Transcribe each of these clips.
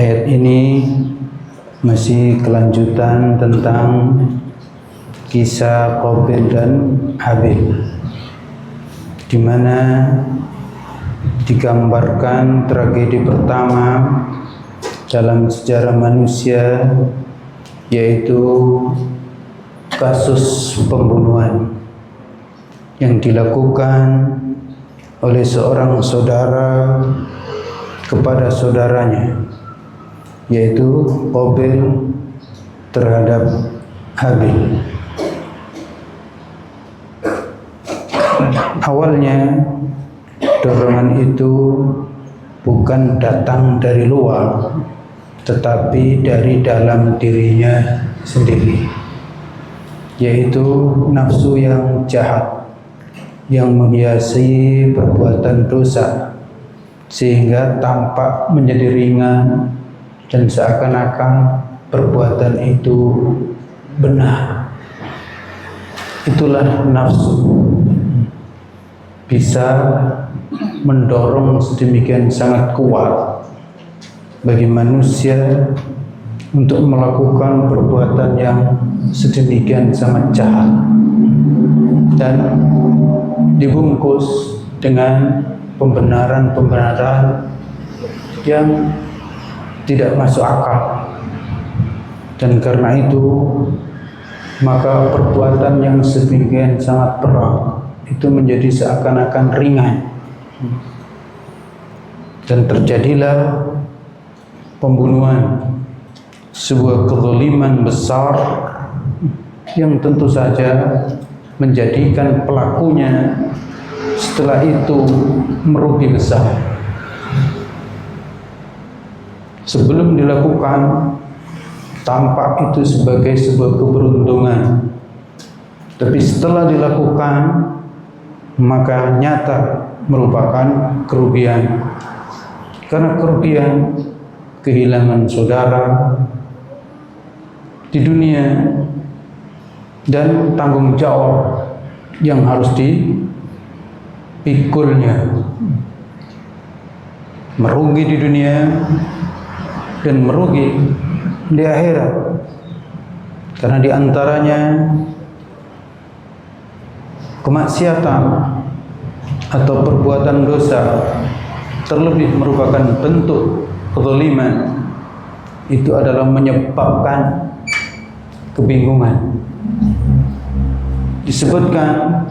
Ayat ini masih kelanjutan tentang kisah Qabil dan Habil, di mana digambarkan tragedi pertama dalam sejarah manusia, yaitu kasus pembunuhan yang dilakukan oleh seorang saudara kepada saudaranya, yaitu Qabil terhadap Habil. Awalnya dorongan itu bukan datang dari luar, tetapi dari dalam dirinya sendiri, yaitu nafsu yang jahat yang menghiasi perbuatan dosa, sehingga tampak menjadi ringan dan seakan-akan perbuatan itu benar. Itulah nafsu, bisa mendorong sedemikian sangat kuat bagi manusia untuk melakukan perbuatan yang sedemikian sangat jahat, dan dibungkus dengan pembenaran-pembenaran yang tidak masuk akal. Dan karena itu maka perbuatan yang sedemikian sangat berat itu menjadi seakan-akan ringan, dan terjadilah pembunuhan, sebuah kezaliman besar yang tentu saja menjadikan pelakunya setelah itu merugi besar. Sebelum dilakukan tampak itu sebagai sebuah keberuntungan, tapi setelah dilakukan maka nyata merupakan kerugian. Karena kerugian kehilangan saudara di dunia dan tanggung jawab yang harus dipikulnya, merugi di dunia dan merugi di akhirat. Karena diantaranya kemaksiatan atau perbuatan dosa, terlebih merupakan bentuk kezaliman, itu adalah menyebabkan kebingungan. Disebutkan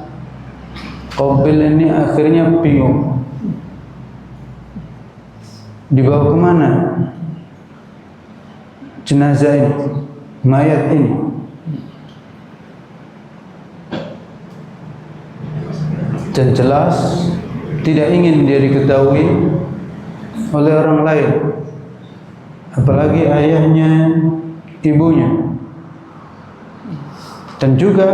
Qabil ini akhirnya bingung, dibawa kemana jenazah ini, mayat ini. Dan jelas tidak ingin dia diketahui oleh orang lain, apalagi ayahnya, ibunya. Dan juga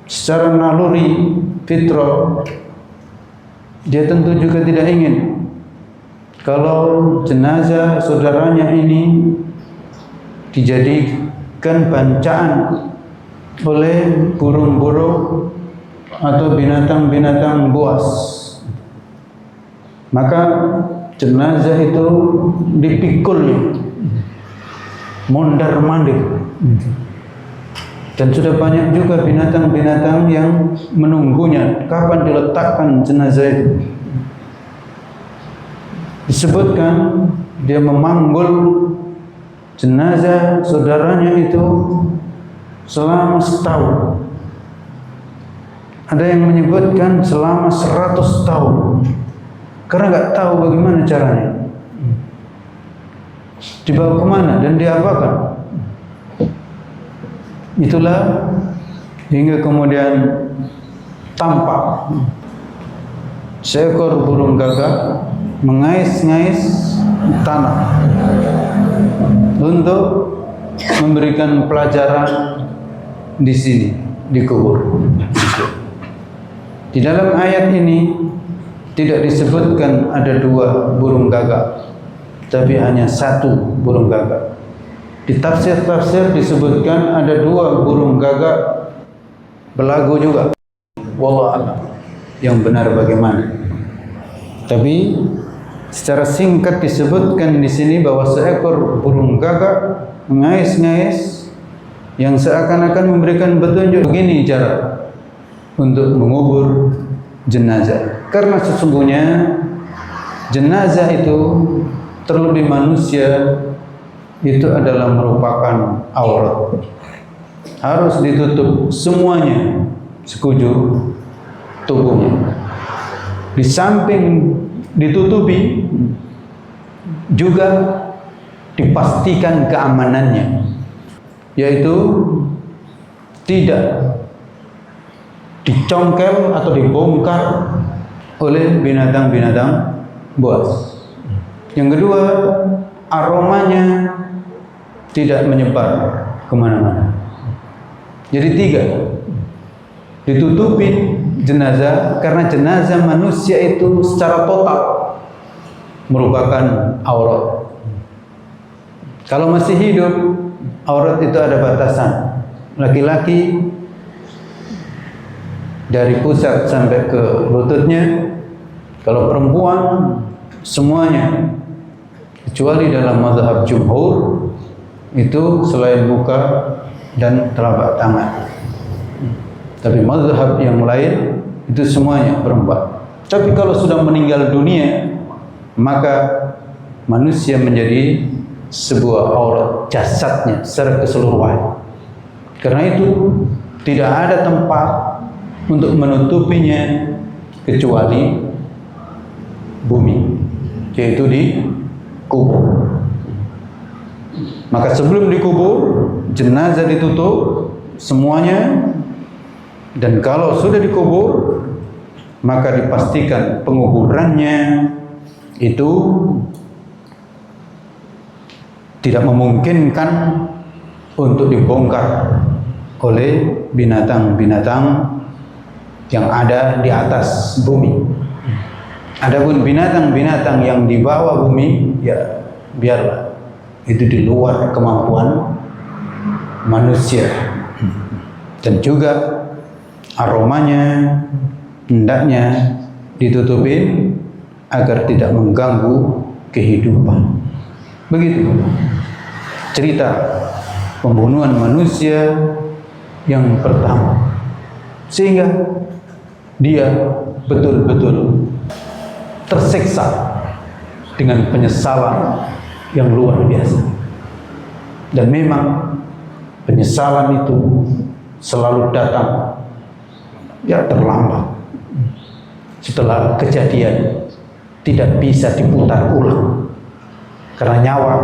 secara naluri fitrah dia tentu juga tidak ingin kalau jenazah saudaranya ini dijadikan bancaan oleh burung-burung atau binatang-binatang buas. Maka jenazah itu dipikulnya mondar-mandir, dan sudah banyak juga binatang-binatang yang menunggunya kapan diletakkan jenazah itu. Disebutkan dia memanggul jenazah saudaranya itu selama setahun. Ada yang menyebutkan selama 100 tahun, karena nggak tahu bagaimana caranya, dibawa kemana dan diapakan. Itulah hingga kemudian tampak seekor burung gagak mengais-ngais tanah untuk memberikan pelajaran di sini, di kubur. Di dalam ayat ini tidak disebutkan ada dua burung gagak, tapi hanya satu burung gagak. Di tafsir-tafsir disebutkan ada dua burung gagak belagu juga. Wallahu a'lam yang benar bagaimana. Tapi Secara singkat disebutkan di sini bahwa seekor burung gagak mengais-ngais yang seakan-akan memberikan petunjuk begini cara untuk mengubur jenazah. Karena sesungguhnya jenazah itu terlebih manusia itu adalah merupakan aurat. Harus ditutup semuanya sekujur tubuhnya. Di samping ditutupi juga dipastikan keamanannya, yaitu tidak dicongkel atau dibongkar oleh binatang-binatang buas. Yang kedua, aromanya tidak menyebar kemana-mana. Jadi tiga, ditutupi jenazah karena jenazah manusia itu secara total merupakan aurat. Kalau masih hidup, aurat itu ada batasan. Laki-laki dari pusat sampai ke lututnya. Kalau perempuan semuanya, kecuali dalam mazhab jumhur itu selain muka dan telapak tangan. Tapi mazhab yang lain itu semuanya perempuan. Tapi kalau sudah meninggal dunia, maka manusia menjadi sebuah aurat jasadnya secara keseluruhan. Karena itu tidak ada tempat untuk menutupinya kecuali bumi, yaitu di kubur. Maka sebelum dikubur, jenazah ditutup semuanya, dan kalau sudah dikubur, maka dipastikan penguburannya itu tidak memungkinkan untuk dibongkar oleh binatang-binatang yang ada di atas bumi. Adapun binatang-binatang yang di bawah bumi, ya biarlah, itu di luar kemampuan manusia. Dan juga aromanya hendaknya ditutupin agar tidak mengganggu kehidupan. Begitu cerita pembunuhan manusia yang pertama, sehingga dia betul-betul tersiksa dengan penyesalan yang luar biasa. Dan memang penyesalan itu selalu datang ya terlambat. Setelah kejadian tidak bisa diputar ulang, karena nyawa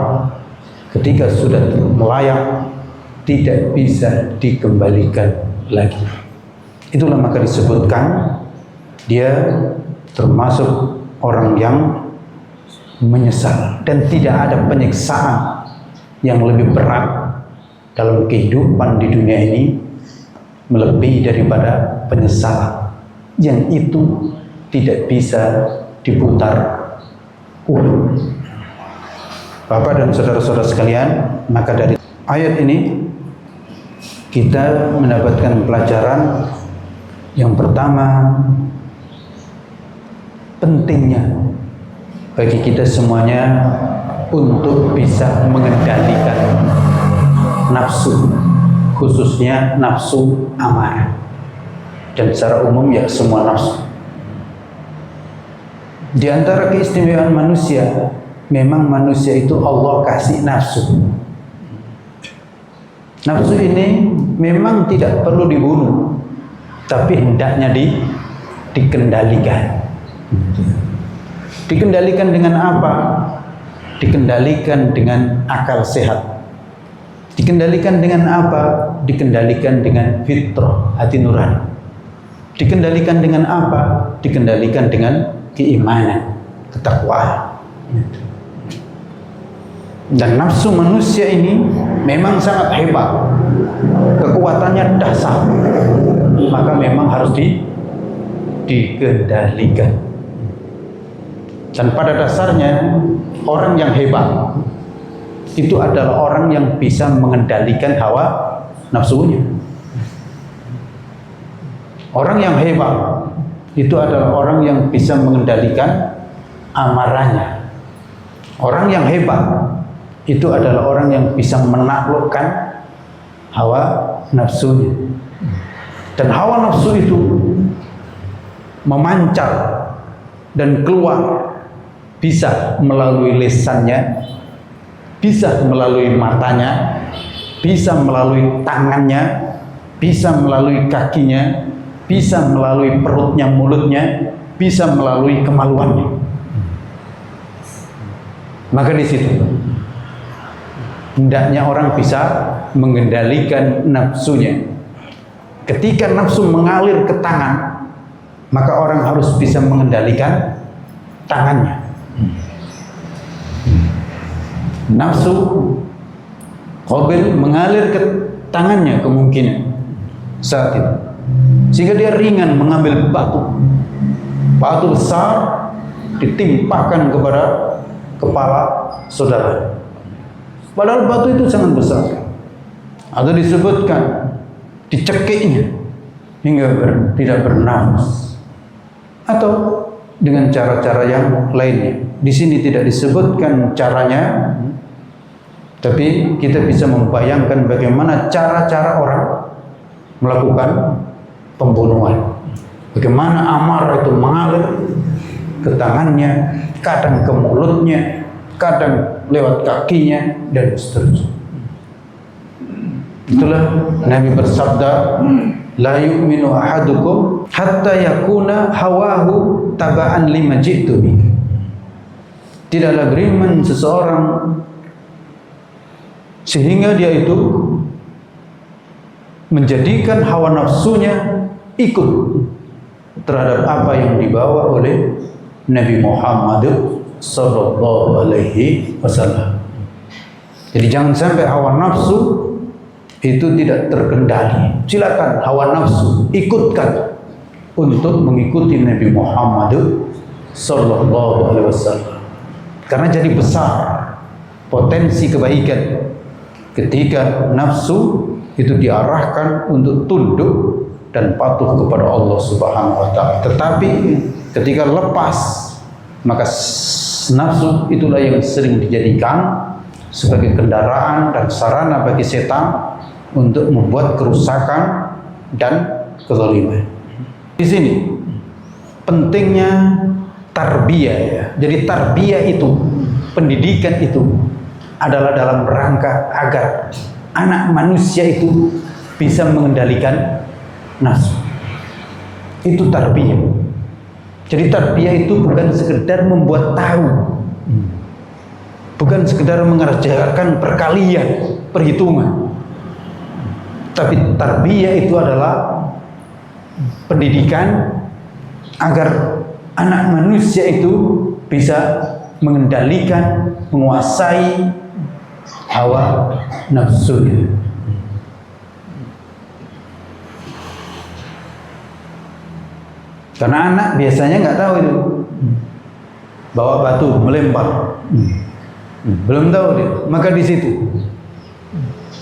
ketika sudah melayang tidak bisa dikembalikan lagi. Itulah maka disebutkan dia termasuk orang yang menyesal, dan tidak ada penyiksaan yang lebih berat dalam kehidupan di dunia ini melebihi daripada penyesalan yang itu tidak bisa diputar ulang. Bapak dan saudara-saudara sekalian, maka dari ayat ini kita mendapatkan pelajaran yang pertama, pentingnya bagi kita semuanya untuk bisa mengendalikan nafsu, khususnya nafsu amarah, dan secara umum ya semua nafsu. Di antara keistimewaan manusia, memang manusia itu Allah kasih nafsu. Nafsu ini memang tidak perlu dibunuh, tapi hendaknya dikendalikan. Dikendalikan dengan apa? Dikendalikan dengan akal sehat. Dikendalikan dengan apa? Dikendalikan dengan fitrah, hati nurani. Dikendalikan dengan apa? Dikendalikan dengan keimanan, ketakwaan. Dan nafsu manusia ini memang sangat hebat, kekuatannya dahsyat, maka memang harus dikendalikan. Dan pada dasarnya orang yang hebat itu adalah orang yang bisa mengendalikan hawa nafsunya. Orang yang hebat itu adalah orang yang bisa mengendalikan amarahnya. Orang yang hebat itu adalah orang yang bisa menaklukkan hawa nafsunya. Dan hawa nafsu itu memancar dan keluar bisa melalui lisannya, bisa melalui matanya, bisa melalui tangannya, bisa melalui kakinya, bisa melalui perutnya, mulutnya, bisa melalui kemaluannya. Maka di situ hendaknya orang bisa mengendalikan nafsunya. Ketika nafsu mengalir ke tangan, maka orang harus bisa mengendalikan tangannya. Nafsu Qabil mengalir ke tangannya kemungkinan saat itu, sehingga dia ringan mengambil batu besar ditimpakan kepada kepala saudara. Padahal batu itu sangat besar. Atau disebutkan dicekiknya hingga tidak bernafas, atau dengan cara-cara yang lainnya. Di sini tidak disebutkan caranya, tapi kita bisa membayangkan bagaimana cara-cara orang melakukan pembunuhan. Bagaimana amarah itu mengalir ke tangannya, kadang ke mulutnya, kadang lewat kakinya, dan seterusnya. Itulah Nabi bersabda, la yu'minu ahadukum hatta yakuna hawahu taba'an lima ji'tu bi. Tidaklah beriman seseorang sehingga dia itu menjadikan hawa nafsunya ikut terhadap apa yang dibawa oleh Nabi Muhammad sallallahu alaihi wasallam. Jadi jangan sampai hawa nafsu itu tidak terkendali. Silakan hawa nafsu ikutkan untuk mengikuti Nabi Muhammad sallallahu alaihi wasallam. Karena jadi besar potensi kebaikan ketika nafsu itu diarahkan untuk tunduk dan patuh kepada Allah Subhanahu wa taala. Tetapi ketika lepas, maka nafsu itulah yang sering dijadikan sebagai kendaraan dan sarana bagi setan untuk membuat kerusakan dan kezaliman. Di sini pentingnya tarbiyah ya. Jadi tarbiyah itu, pendidikan itu adalah dalam rangka agar anak manusia itu bisa mengendalikan nafsu. Itu tarbiyah. Jadi tarbiyah itu bukan sekedar membuat tahu, bukan sekedar mengerjakan perkalian, perhitungan. Tapi tarbiyah itu adalah pendidikan agar anak manusia itu bisa mengendalikan, menguasai hawa nafsunya. Karena anak biasanya nggak tahu itu, bawa batu melempar, belum tahu dia. Maka di situ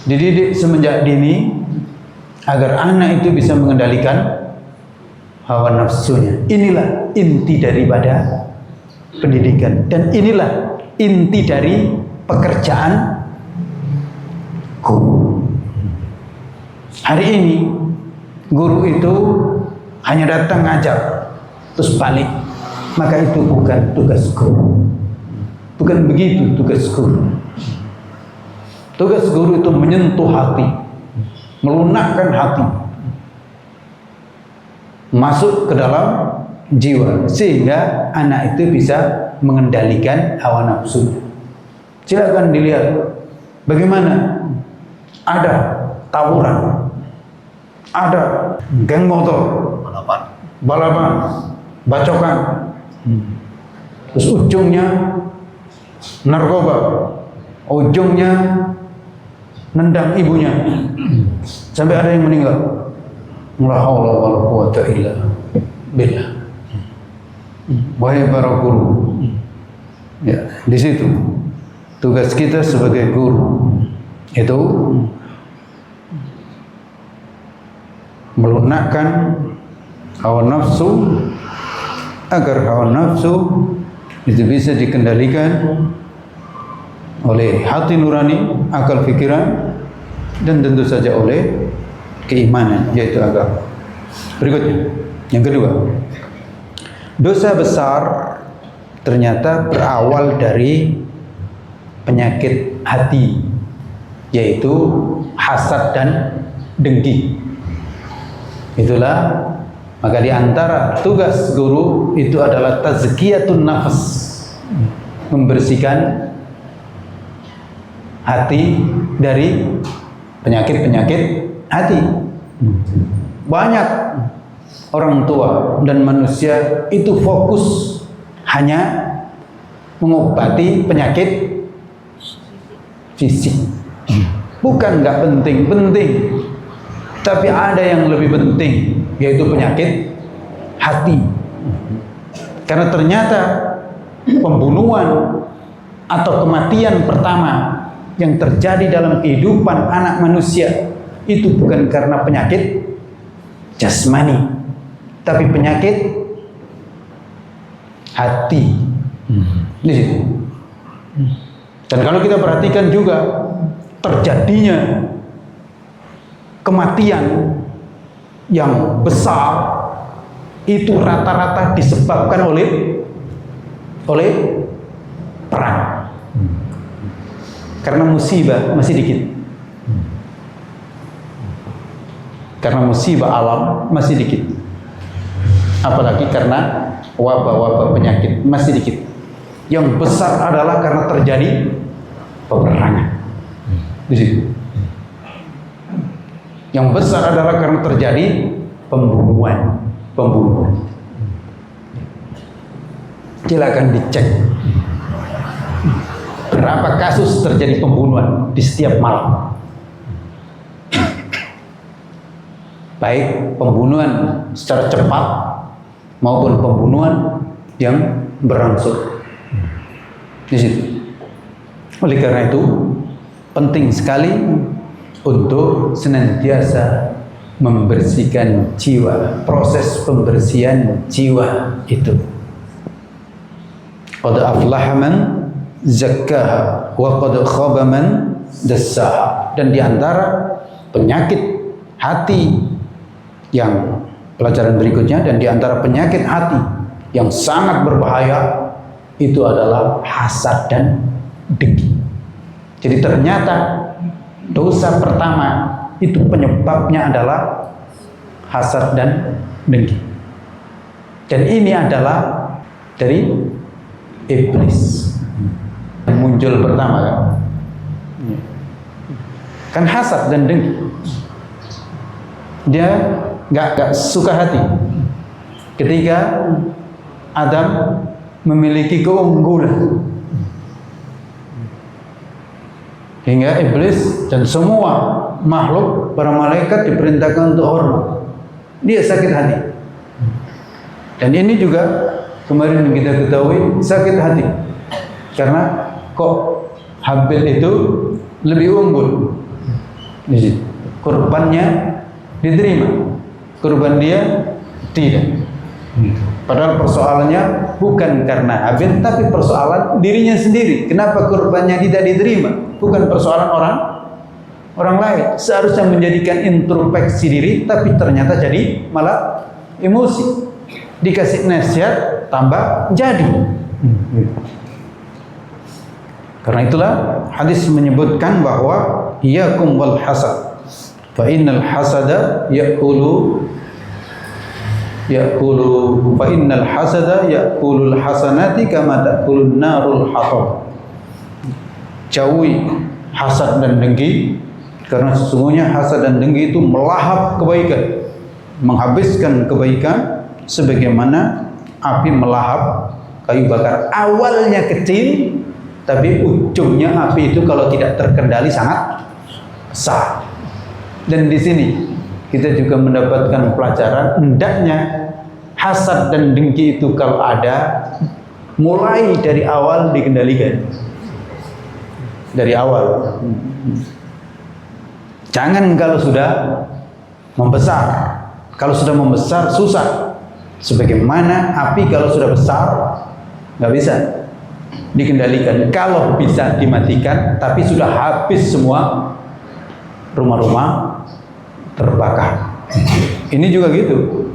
dididik semenjak dini agar anak itu bisa mengendalikan hawa nafsunya. Inilah inti daripada pendidikan, dan inilah inti dari pekerjaan guru. Hari ini guru itu hanya datang ngajar terus balik, maka itu bukan tugas guru. Bukan begitu tugas guru. Tugas guru itu menyentuh hati, melunakkan hati, masuk ke dalam jiwa, sehingga anak itu bisa mengendalikan hawa nafsu. Silakan dilihat bagaimana ada tawuran, ada geng motor, balapan, bacokan, terus ujungnya narkoba, ujungnya nendang ibunya, sampai ada yang meninggal. La haula wala quwwata illa billah. Wahai para guru, ya, di situ tugas kita sebagai guru itu melunakkan hawa nafsu agar hawa nafsu itu bisa dikendalikan oleh hati nurani, akal pikiran, dan tentu saja oleh keimanan, yaitu agama. Berikutnya, yang kedua, dosa besar ternyata berawal dari penyakit hati, yaitu hasad dan dengki. Itulah maka di antara tugas guru itu adalah tazkiyatun nafas, membersihkan hati dari penyakit-penyakit hati. Banyak orang tua dan manusia itu fokus hanya mengobati penyakit fisik. Bukan nggak penting-penting, tapi ada yang lebih penting, yaitu penyakit hati. Karena ternyata pembunuhan atau kematian pertama yang terjadi dalam kehidupan anak manusia itu bukan karena penyakit jasmani, tapi penyakit hati. Di situ. Dan kalau kita perhatikan juga terjadinya kematian yang besar itu rata-rata disebabkan oleh perang. Karena musibah masih dikit. Karena musibah alam masih dikit. Apalagi karena wabah-wabah penyakit masih dikit. Yang besar adalah karena terjadi peperangan. Di situ. Yang besar adalah karena terjadi pembunuhan. Silakan dicek berapa kasus terjadi pembunuhan di setiap malam. Baik pembunuhan secara cepat maupun pembunuhan yang berangsur. Di situ. Oleh karena itu penting sekali untuk senantiasa membersihkan jiwa, proses pembersihan jiwa itu. Qad aflaha man zakkaha wa qad khaba man dassaha. Dan di antara penyakit hati yang pelajaran berikutnya, dan di antara penyakit hati yang sangat berbahaya itu adalah hasad dan dengki. Jadi ternyata dosa pertama itu penyebabnya adalah hasad dan dengki. Dan ini adalah dari iblis. Yang muncul pertama kan hasad dan dengki. Dia nggak suka hati ketika Adam memiliki keunggulan, hingga iblis dan semua makhluk, para malaikat diperintahkan untuk hormat. Dia sakit hati. Dan ini juga kemarin kita ketahui sakit hati karena kok Habil itu lebih unggul. Kurbannya diterima, kurban dia tidak. Padahal persoalannya bukan karena Habil, tapi persoalan dirinya sendiri. Kenapa kurbannya tidak diterima? Bukan persoalan orang lain. Seharusnya menjadikan introspeksi diri, tapi ternyata jadi malah emosi. Dikasih nasihat tambah jadi. Karena itulah hadis menyebutkan bahwa iyyakum wal hasad, fa innal hasada ya'kulu fa innal hasada ya'kulul hasanati kama ta'kulun narul hatab. Jauhi hasad dan dengki, karena sesungguhnya hasad dan dengki itu melahap kebaikan, menghabiskan kebaikan sebagaimana api melahap kayu bakar. Awalnya kecil, tapi ujungnya api itu kalau tidak terkendali sangat besar. Dan di sini kita juga mendapatkan pelajaran, hendaknya hasad dan dengki itu kalau ada, mulai dari awal dikendalikan. Dari awal. Jangan kalau sudah membesar. Kalau sudah membesar susah. Sebagaimana api kalau sudah besar nggak bisa. dikendalikan. Kalau bisa dimatikan, tapi sudah habis semua, rumah-rumah terbakar. Ini juga gitu.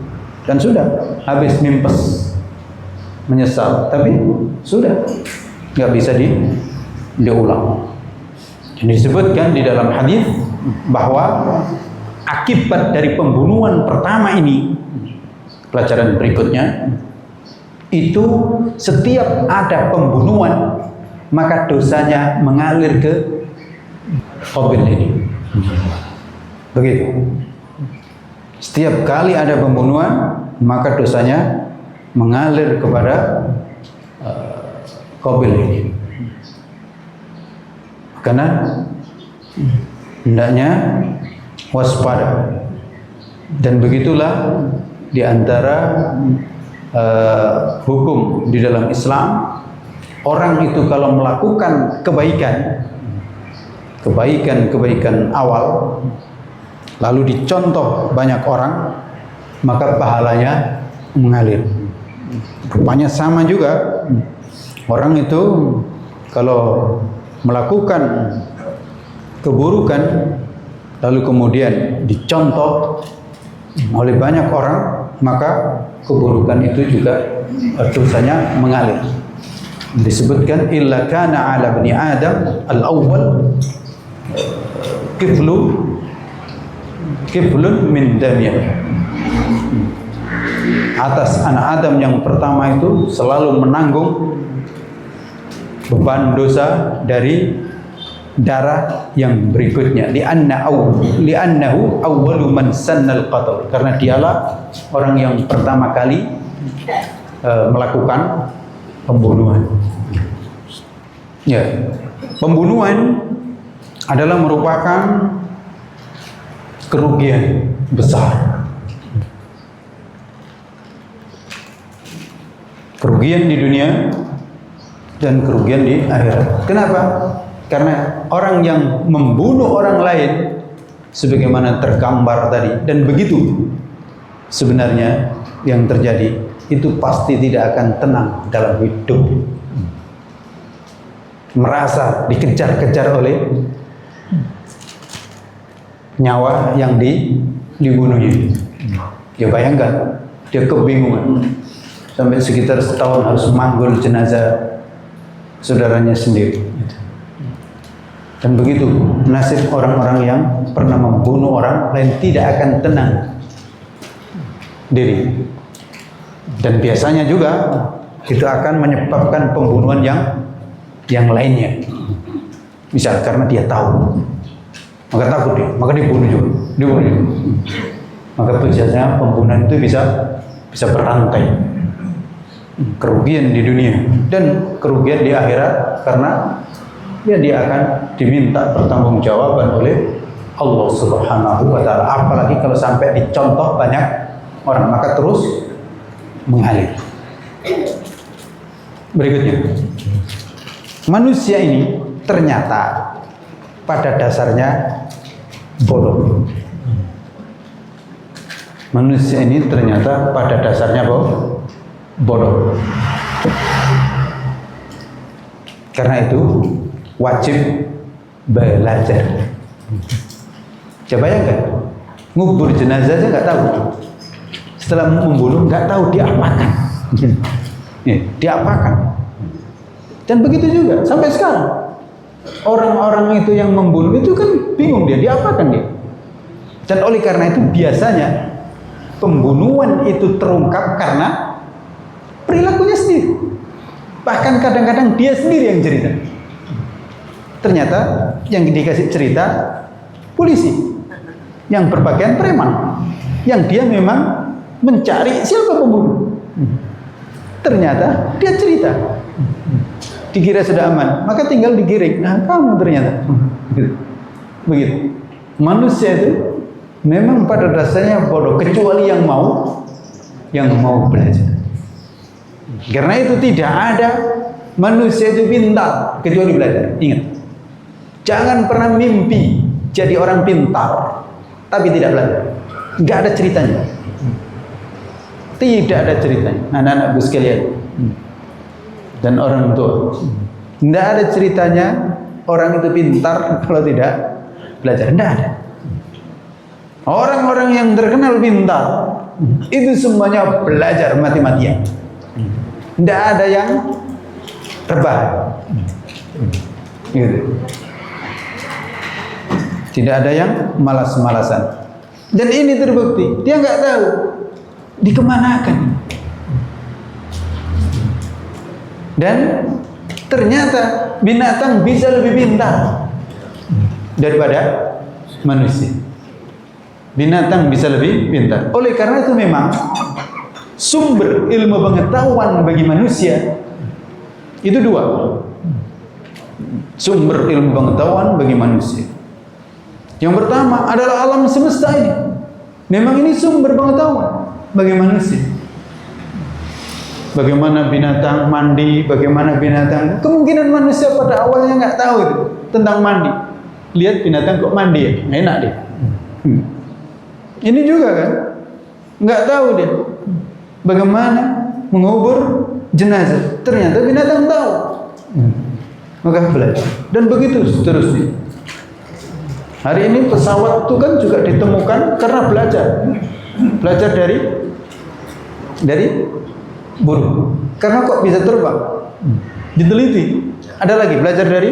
Dan sudah habis mimpes, menyesal, tapi sudah nggak bisa diulang. Ini disebutkan di dalam hadis bahwa akibat dari pembunuhan pertama ini, pelajaran berikutnya, itu setiap ada pembunuhan maka dosanya mengalir ke Qabil ini. Begitu. Setiap kali ada pembunuhan maka dosanya mengalir kepada Qabil ini. Karena hendaknya waspada. Dan begitulah di antara hukum di dalam Islam, orang itu kalau melakukan kebaikan awal lalu dicontoh banyak orang, maka pahalanya mengalir. Rupanya sama juga, orang itu kalau melakukan keburukan lalu kemudian dicontoh oleh banyak orang, maka keburukan itu juga dosanya mengalir. Disebutkan illa kana ala bani Adam al-awwal kiflun min damiyah. Atas anak Adam yang pertama itu selalu menanggung beban dosa dari darah yang berikutnya. Li'annahu awwalu man sannal qatl, karena dialah orang yang pertama kali melakukan pembunuhan. Ya, pembunuhan adalah merupakan kerugian besar. Kerugian di dunia dan kerugian di akhirat. Kenapa? Karena orang yang membunuh orang lain sebagaimana tergambar tadi, dan begitu sebenarnya yang terjadi, itu pasti tidak akan tenang dalam hidup. Merasa dikejar-kejar oleh nyawa yang dibunuhnya. Ya bayangkan, dia kebingungan. Sampai sekitar setahun harus manggul jenazah saudaranya sendiri. Dan begitu nasib orang-orang yang pernah membunuh orang lain, tidak akan tenang diri. Dan biasanya juga itu akan menyebabkan pembunuhan yang lainnya. Misal karena dia tahu, maka takut dia, maka dibunuh juga. Maka biasanya pembunuhan itu bisa berantai. Kerugian di dunia dan kerugian di akhirat, karena ya dia akan diminta pertanggungjawaban oleh Allah Subhanahu wa taala. Apalagi kalau sampai dicontoh banyak orang, maka terus mengalir. Berikutnya, manusia ini ternyata pada dasarnya bodoh. Manusia ini ternyata pada dasarnya bodoh. Karena itu wajib belajar. Coba bayangkan, ngubur jenazah aja nggak tahu. Setelah membunuh nggak tahu diapakan. Diapakan. Dan begitu juga sampai sekarang. Orang-orang itu yang membunuh itu kan bingung dia diapakan dia. Dan oleh karena itu biasanya pembunuhan itu terungkap karena perilakunya sendiri. Bahkan kadang-kadang dia sendiri yang cerita. Ternyata yang dikasih cerita polisi yang berpakaian preman, yang dia memang mencari siapa pembunuh. Ternyata dia cerita. Dikira sudah aman, maka tinggal digiring. Nah, kamu ternyata. Begitu. Manusia itu memang pada dasarnya bodoh, kecuali yang mau belajar. Karena itu tidak ada manusia itu pintar kecuali belajar. Ingat, jangan pernah mimpi jadi orang pintar tapi tidak belajar. Nggak ada ceritanya. Tidak ada ceritanya, anak-anakku sekalian. dan orang tua. Tidak ada ceritanya orang itu pintar kalau tidak belajar. Tidak ada. Orang-orang yang terkenal pintar itu semuanya belajar mati-matian. Tidak ada yang rebahan. Gitu. Tidak ada yang malas-malasan. Dan ini terbukti, dia nggak tahu dikemanakan. Dan ternyata binatang bisa lebih pintar daripada manusia. Binatang bisa lebih pintar. Oleh karena itu memang sumber ilmu pengetahuan bagi manusia itu dua. Sumber ilmu pengetahuan bagi manusia. Yang pertama adalah alam semesta ini. Memang ini sumber pengetahuan bagi manusia. Bagaimana binatang mandi, bagaimana binatang. Kemungkinan manusia pada awalnya nggak tahu itu tentang mandi. Lihat binatang kok mandi ya, enak deh. Ini juga kan, nggak tahu dia bagaimana mengubur jenazah. Ternyata binatang tahu. Maka belajar. Dan begitu seterusnya. Hari ini pesawat itu kan juga ditemukan karena belajar. Belajar dari burung. Karena kok bisa terbang? Diteliti. Ada lagi belajar dari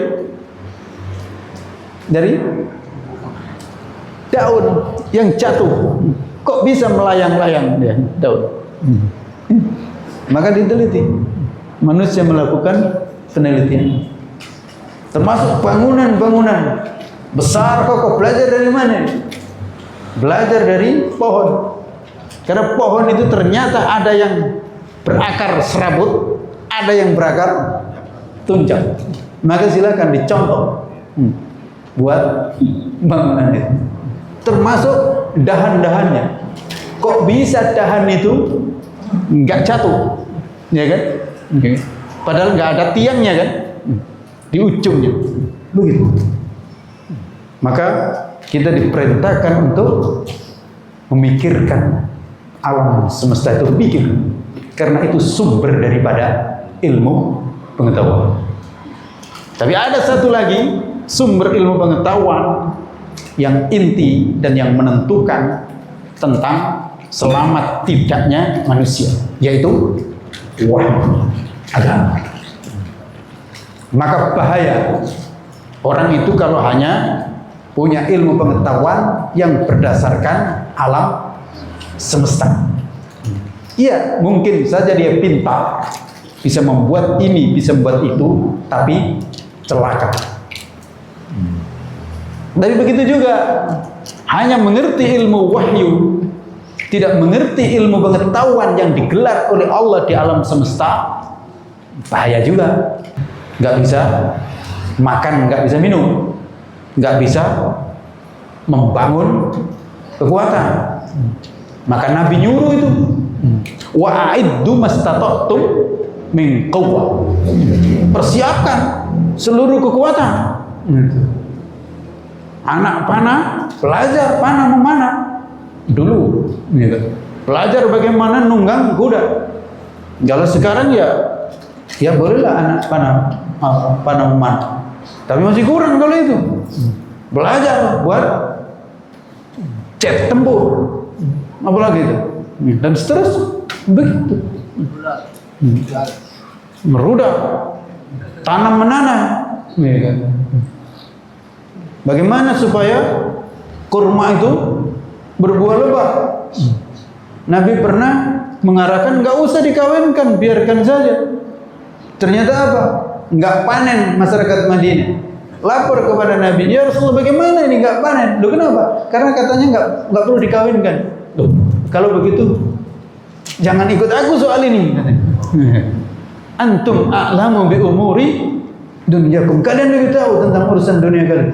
daun yang jatuh. Kok bisa melayang-layang dia daun? Maka diteliti. Manusia melakukan penelitian. Termasuk bangunan-bangunan besar kokoh. Belajar dari mana? Belajar dari pohon. Karena pohon itu ternyata ada yang berakar serabut, ada yang berakar tunjang. Maka silakan dicontoh buat bangunan itu. Termasuk dahan-dahannya. Kok bisa dahan itu nggak jatuh, ya kan? Padahal nggak ada tiangnya kan? Di ujungnya, begitu. Maka kita diperintahkan untuk memikirkan alam semesta itu, pikir, karena itu sumber daripada ilmu pengetahuan. Tapi ada satu lagi sumber ilmu pengetahuan yang inti dan yang menentukan tentang selamat tidaknya manusia, yaitu wahyu agama. Maka bahaya orang itu kalau hanya punya ilmu pengetahuan yang berdasarkan alam semesta. Iya, mungkin saja dia pintar, bisa membuat ini, bisa membuat itu, tapi celaka. Tapi begitu juga, hanya mengerti ilmu wahyu, tidak mengerti ilmu pengetahuan yang digelar oleh Allah di alam semesta, bahaya juga. Nggak bisa makan, nggak bisa minum, nggak bisa membangun kekuatan. Maka Nabi nyuruh itu, wa'iddu mastata'tum min quwwah. Persiapkan seluruh kekuatan. Anak panah, belajar panah memanah dulu. Belajar bagaimana nunggang kuda. Kalau sekarang ya bolehlah anak panah memanah. Tapi masih kurang kalau itu. Belajar buat jet tempur, apalagi itu, dan seterusnya. Begitu. Merudak, tanam menanam. Bagaimana supaya kurma itu berbuah lebat? Nabi pernah mengarahkan nggak usah dikawinkan, biarkan saja. Ternyata apa? Nggak panen masyarakat Madinah. Lapor kepada Nabi, ya Rasulullah, bagaimana ini nggak panen? Loh, kenapa? Karena katanya nggak perlu dikawinkan. Loh, kalau begitu jangan ikut aku soal ini. Antum a'lamu bi umuri dunyakum. Kalian lebih tahu tentang urusan dunia kalian.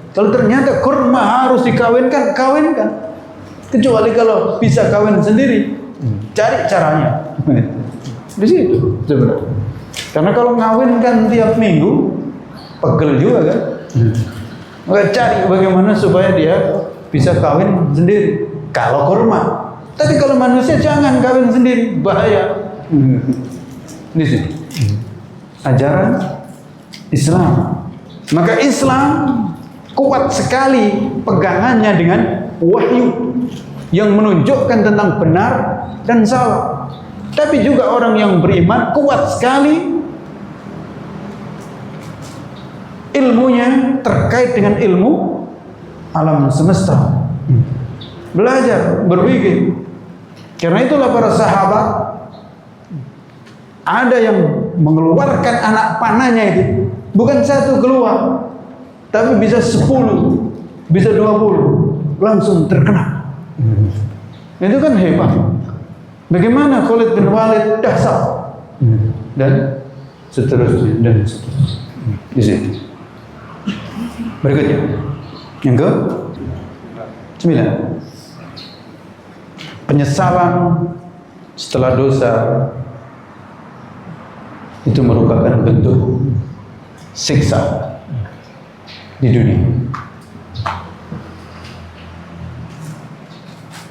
Kalau ternyata kurma harus dikawinkan, kawinkan. Kecuali kalau bisa kawin sendiri, cari caranya. Di situ sebenarnya. Karena kalau ngawinkan tiap minggu, pegel juga kan. Maka cari bagaimana supaya dia bisa kawin sendiri. Kalau kurma. Tapi kalau manusia jangan kawin sendiri, bahaya. Di sini. ajaran Islam. Maka Islam kuat sekali pegangannya dengan wahyu yang menunjukkan tentang benar dan salah. Tapi juga orang yang beriman kuat sekali ilmunya terkait dengan ilmu alam semesta. Belajar, berpikir. Karena itulah para sahabat ada yang mengeluarkan anak panahnya itu bukan satu keluar, tapi bisa 10, bisa 20 langsung terkena. Itu kan hebat. Bagaimana Khalid bin Walid dahsyat dan seterusnya dan seterusnya. Di situ. Berikutnya yang ke 9. Penyesalan setelah dosa itu merupakan bentuk siksa di dunia.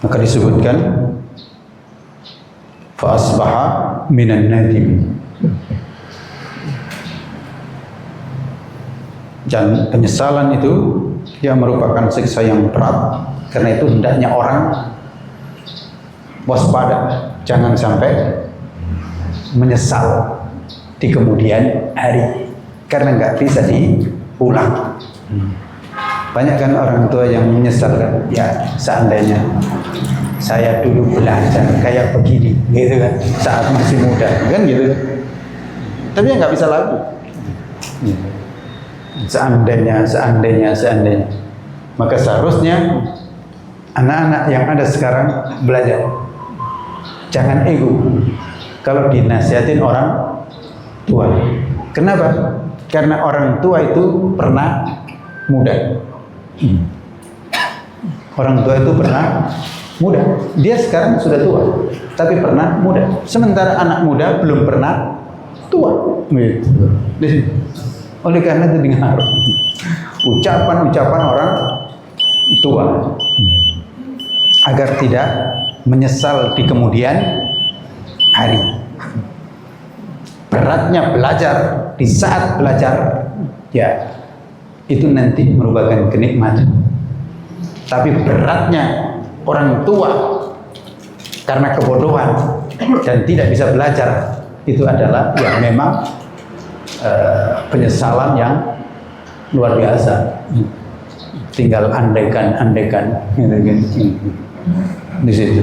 Maka disebutkan fa asbaha minan nadimin. Dan penyesalan itu dia merupakan siksa yang berat. Karena itu hendaknya orang waspada, jangan sampai menyesal di kemudian hari, karena nggak bisa diulang. Banyak kan orang tua yang menyesal kan, ya seandainya saya dulu belajar kayak begini, gitu kan, saat masih muda, kan gitu. Tapi nggak bisa lagi. Seandainya. Maka seharusnya anak-anak yang ada sekarang belajar. Jangan ego kalau dinasihatin orang tua. Kenapa? Karena orang tua itu pernah muda. Orang tua itu pernah muda. Dia sekarang sudah tua, tapi pernah muda. Sementara anak muda belum pernah tua. Oleh karena itu dengar ucapan-ucapan orang tua agar tidak menyesal di kemudian hari. Beratnya belajar di saat belajar, ya itu nanti merupakan kenikmatan. Tapi beratnya orang tua karena kebodohan dan tidak bisa belajar, itu adalah yang memang penyesalan yang luar biasa. Tinggal andaikan di situ.